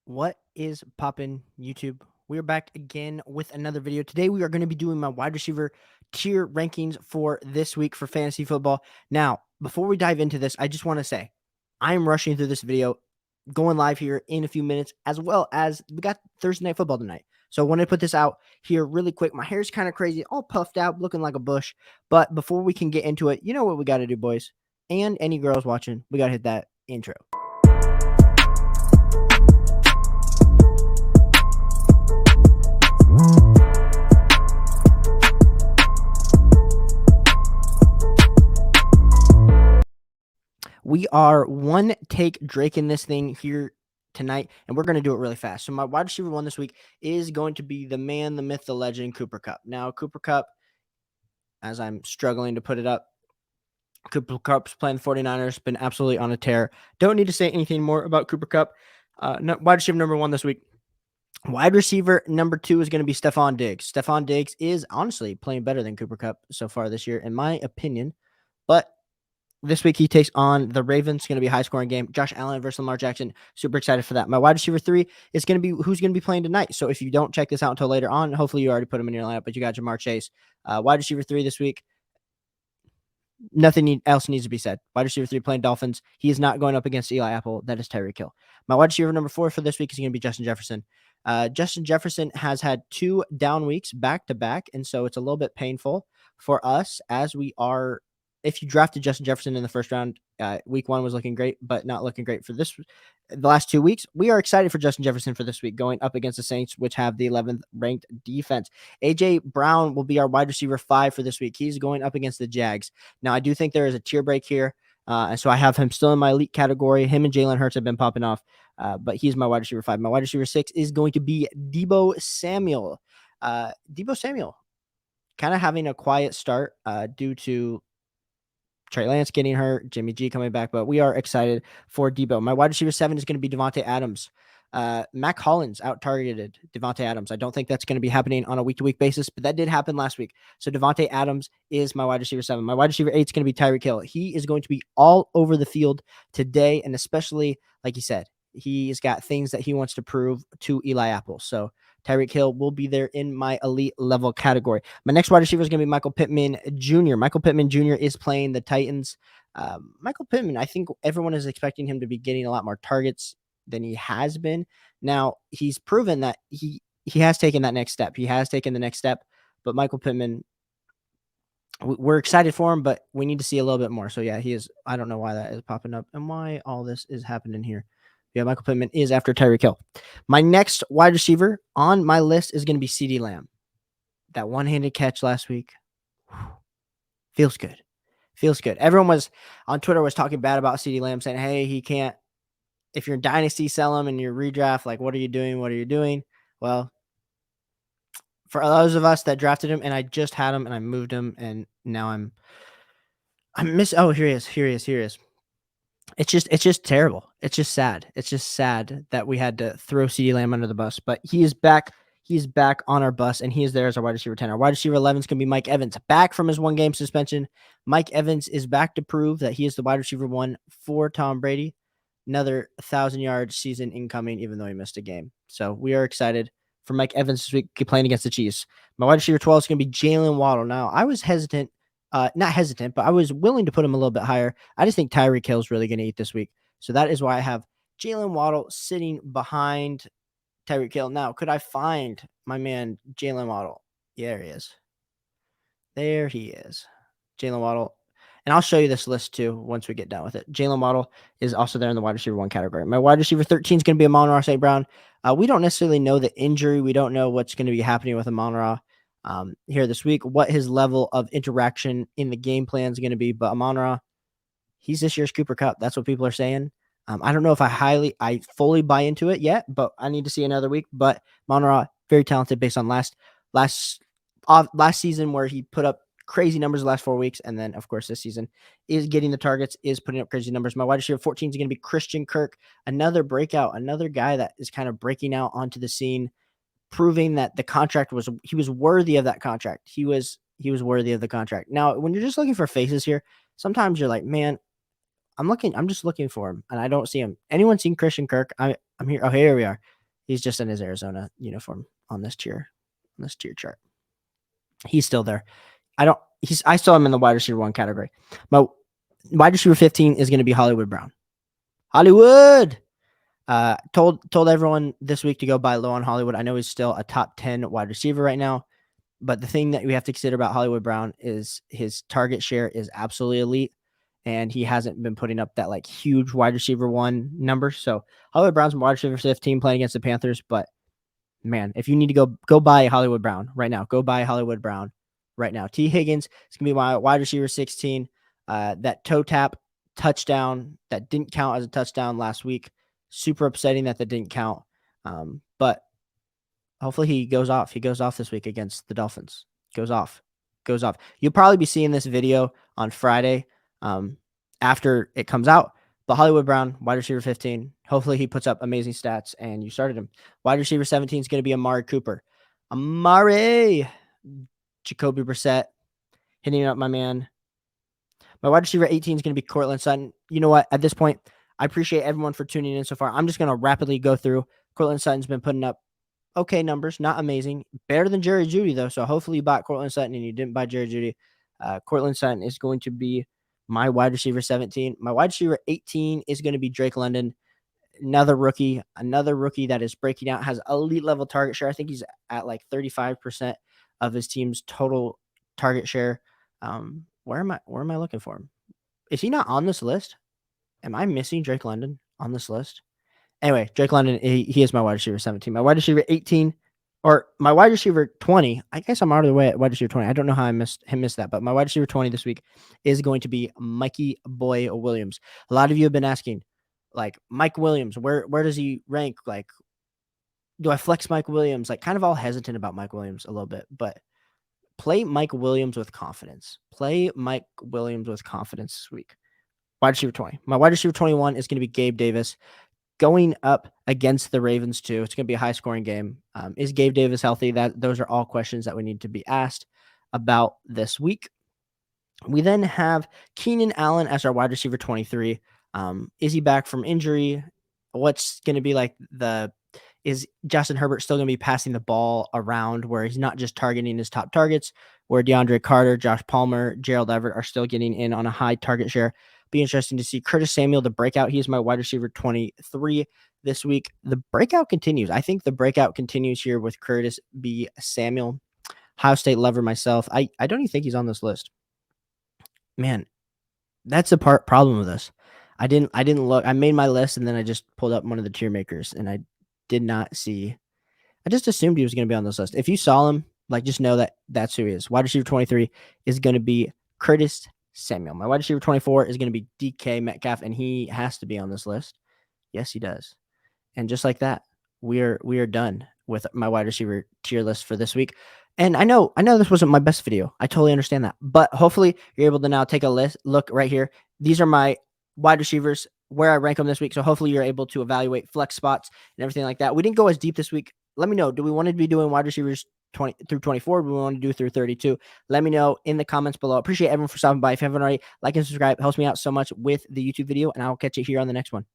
What is poppin' YouTube? We are back again with another video. Today we are going to be doing my wide receiver tier rankings for this week for fantasy football. Now, before we dive into this, I just want to say I am rushing through this video, going live here in a few minutes, as well as we got Thursday night football tonight. So I want to put this out here really quick. My hair's kind of crazy, all puffed out, looking like a bush. But before we can get into it, you know what we got to do, boys? And any girls watching, we got to hit that intro. We are one take Drake in this thing here tonight, and we're going to do it really fast. So my wide receiver one this week is going to be the man, the myth, the legend, Cooper Kupp. Now, Cooper Kupp, as I'm struggling to put it up, Cooper Kupp's playing the 49ers, been absolutely on a tear. Don't need to say anything more about Cooper Kupp. Wide receiver number one this week. Wide receiver number two is going to be Stefan Diggs. Stefan Diggs is honestly playing better than Cooper Kupp so far this year, in my opinion. But this week he takes on the Ravens. It's going to be a high-scoring game. Josh Allen versus Lamar Jackson. Super excited for that. My wide receiver three is going to be who's going to be playing tonight. So if you don't check this out until later on, hopefully you already put him in your lineup, but you got Jamar Chase. Wide receiver three this week. Nothing else needs to be said. Wide receiver three playing Dolphins. He is not going up against Eli Apple. That is Tyreek Hill. My wide receiver number four for this week is going to be Justin Jefferson. Justin Jefferson has had 2 down weeks back to back, and so it's a little bit painful for us as we are. If you drafted Justin Jefferson in the first round, week 1 was looking great, but not looking great for the last 2 weeks. We are excited for Justin Jefferson for this week, going up against the Saints, which have the 11th ranked defense. AJ Brown will be our wide receiver 5 for this week. He's going up against the Jags. Now, I do think there is a tier break here, and so I have him still in my elite category. Him and Jalen Hurts have been popping off, but he's my wide receiver 5. My wide receiver 6 is going to be Deebo Samuel. Deebo Samuel kind of having a quiet start due to Trey Lance getting hurt, Jimmy G coming back, but we are excited for Deebo. My wide receiver 7 is going to be Devonte Adams. Mac Hollins out-targeted Devonte Adams. I don't think that's going to be happening on a week-to-week basis, but that did happen last week. So Devonte Adams is my wide receiver 7. My wide receiver 8 is going to be Tyreek Hill. He is going to be all over the field today, and especially, like you said, he's got things that he wants to prove to Eli Apple. So Tyreek Hill will be there in my elite level category. My next wide receiver is going to be Michael Pittman Jr. Michael Pittman Jr. is playing the Titans. Michael Pittman, I think everyone is expecting him to be getting a lot more targets than he has been. Now, he's proven that he has taken that next step. He has taken the next step, but Michael Pittman, we're excited for him, but we need to see a little bit more. So, yeah, he is. I don't know why that is popping up and why all this is happening here. Yeah, Michael Pittman is after Tyreek Hill. My next wide receiver on my list is going to be CeeDee Lamb. That one-handed catch last week. Feels good. Feels good. Everyone was on Twitter was talking bad about CeeDee Lamb, saying, hey, he can't. If you're in Dynasty, sell him in your redraft. Like, what are you doing? What are you doing? Well, for those of us that drafted him, and I just had him, and I moved him, and now I'm oh, here he is. It's just terrible. It's just sad. It's just sad that we had to throw CeeDee Lamb under the bus, but he is back. He's back on our bus, and he is there as our wide receiver 10. Our wide receiver 11 is going to be Mike Evans, back from his 1-game suspension. Mike Evans is back to prove that he is the wide receiver 1 for Tom Brady. Another 1,000-yard season incoming, even though he missed a game. So we are excited for Mike Evans this week playing against the Chiefs. My wide receiver 12 is going to be Jalen Waddle. Now, I was hesitant. Not hesitant, but I was willing to put him a little bit higher. I just think Tyreek Hill is really going to eat this week. So that is why I have Jalen Waddle sitting behind Tyreek Hill. Now, could I find my man Jalen Waddle? Yeah, there he is. There he is. Jalen Waddle. And I'll show you this list too once we get done with it. Jalen Waddle is also there in the wide receiver 1 category. My wide receiver 13 is going to be Monarchy Brown. We don't necessarily know the injury. We don't know what's going to be happening with Amon-Ra here this week, what his level of interaction in the game plan is going to be. But Amon-Ra, he's this year's Cooper Kupp. That's what people are saying. I don't know if I fully buy into it yet, but I need to see another week. But Amon-Ra, very talented based on last season where he put up crazy numbers the last 4 weeks. And then, of course, this season is getting the targets, is putting up crazy numbers. My wide receiver 14 is going to be Christian Kirk, another breakout, another guy that is kind of breaking out onto the scene, proving that the contract he was worthy of that contract. He was worthy of the contract. Now, when you're just looking for faces here, sometimes you're like, man, I'm just looking for him and I don't see him. Anyone seen Christian Kirk? I'm here. Oh, here we are. He's just in his Arizona uniform on this tier chart. He's still there. I still am in the wide receiver 1 category. My wide receiver 15 is going to be Hollywood Brown. Hollywood. Told everyone this week to go buy low on Hollywood. I know he's still a top 10 wide receiver right now, but the thing that we have to consider about Hollywood Brown is his target share is absolutely elite, and he hasn't been putting up that like huge wide receiver 1 number. So Hollywood Brown's wide receiver 15 playing against the Panthers, but man, if you need to go buy Hollywood Brown right now, go buy Hollywood Brown right now. T. Higgins is going to be my wide receiver 16. That toe tap touchdown that didn't count as a touchdown last week. Super upsetting that didn't count. But hopefully he goes off. He goes off this week against the Dolphins. Goes off. You'll probably be seeing this video on Friday after it comes out. But Hollywood Brown, wide receiver 15. Hopefully he puts up amazing stats and you started him. Wide receiver 17 is going to be Amari Cooper. Jacoby Brissett hitting up my man. My wide receiver 18 is going to be Courtland Sutton. You know what? At this point, I appreciate everyone for tuning in so far. I'm just going to rapidly go through. Courtland Sutton's been putting up okay numbers, not amazing. Better than Jerry Jeudy, though. So hopefully you bought Courtland Sutton and you didn't buy Jerry Jeudy. Courtland Sutton is going to be my wide receiver 17. My wide receiver 18 is going to be Drake London. Another rookie that is breaking out, has elite level target share. I think he's at like 35% of his team's total target share. Where am I looking for him? Is he not on this list? Am I missing Drake London on this list? Anyway, Drake London, he is my wide receiver 17. My wide receiver 18, or my wide receiver 20. I guess I'm out of the way at wide receiver 20. I don't know how I missed that, but my wide receiver 20 this week is going to be Mikey Boy Williams. A lot of you have been asking, like, Mike Williams, where does he rank? Like, do I flex Mike Williams? Like, kind of all hesitant about Mike Williams a little bit, but play Mike Williams with confidence. Play Mike Williams with confidence this week. Wide receiver 20. My wide receiver 21 is going to be Gabe Davis. Going up against the Ravens too. It's going to be a high-scoring game. Is Gabe Davis healthy? Those are all questions that we need to be asked about this week. We then have Keenan Allen as our wide receiver 23. Is he back from injury? What's going to be like is Justin Herbert still going to be passing the ball around where he's not just targeting his top targets, where DeAndre Carter, Josh Palmer, Gerald Everett are still getting in on a high target share? Be interesting to see Curtis Samuel, the breakout. He is my wide receiver 23 this week. The breakout continues. I think the breakout continues here with Curtis B. Samuel. Ohio State lover myself. I don't even think he's on this list. Man, that's the problem with this. I didn't look. I made my list and then I just pulled up one of the tier makers and I did not see. I just assumed he was going to be on this list. If you saw him, like, just know that that's who he is. Wide receiver 23 is going to be Curtis Samuel. My wide receiver 24 is going to be DK Metcalf, and he has to be on this list. Yes, he does. And just like that, we are done with my wide receiver tier list for this week. And I know this wasn't my best video. I totally understand that. But hopefully you're able to now take a look right here. These are my wide receivers, where I rank them this week. So hopefully you're able to evaluate flex spots and everything like that. We didn't go as deep this week. Let me know. Do we want to be doing wide receivers 20 through 24? Do we want to do through 32? Let me know in the comments below. Appreciate everyone for stopping by. If you haven't already, like and subscribe. It helps me out so much with the YouTube video, and I'll catch you here on the next one.